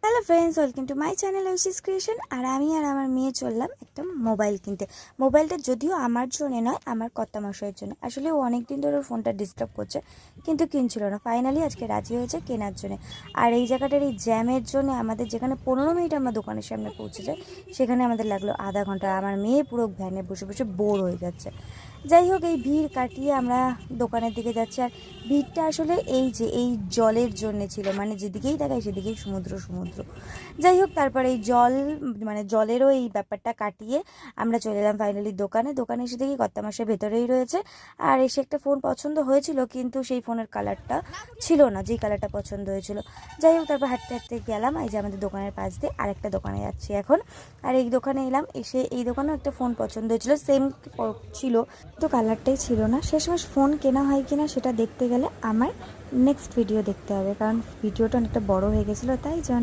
Hello friends, welcome to my channel Oishi's creation. আর আমি আর আমার মেয়ে চললাম একটা মোবাইল কিনতে। মোবাইলটা যদিও আমার জন্য নয়, আমার কর্তামশাইয়ের জন্য। আসলে ও অনেক দিন ধরে ফোনটা ডিস্টার্ব করছে, কিন্তু কিনছিল না। ফাইনালি আজকে রাজি হয়েছে কেনার জন্য। আর এই জায়গাটার এই জ্যামের জন্য আমাদের যেখানে 15 মিনিট আমরা দোকানের সামনে পৌঁছে যাই, সেখানে আমাদের লাগলো আধা ঘন্টা। আমার মেয়ে পুরো ভ্যানে বসে বসে বোর হয়ে যাচ্ছে। যাই হোক, এই ভিড় কাটিয়ে আমরা দোকানের দিকে যাচ্ছি। আর ভিড়টা আসলে এই জলের জন্যে ছিল, মানে যেদিকেই তাকাই সেদিকেই সমুদ্র সমুদ্র। যাই হোক, তারপরে এই জলেরও এই ব্যাপারটা কাটিয়ে আমরা চলে এলাম ফাইনালি দোকানে এসে দেখি কর্তামশাই ভেতরেই রয়েছে। আর এসে একটা ফোন পছন্দ হয়েছিল, কিন্তু সেই ফোনের কালারটা ছিল না যেই কালারটা পছন্দ হয়েছিল। যাই হোক, তারপর হাঁটতে হাঁটতে গেলাম এই যে আমাদের দোকানের পাশ দিয়ে আরেকটা দোকানে যাচ্ছি এখন। আর এই দোকানে এলাম, এসে এই দোকানেও একটা ফোন পছন্দ হয়েছিল, সেম ছিল, তো কালারটাই ছিল না। শেষমেশ ফোন কেনা হয় কিনা সেটা দেখতে গেলে আমার নেক্সট ভিডিও দেখতে হবে, কারণ ভিডিওটা অনেকটা বড় হয়ে গেছিলো, তাই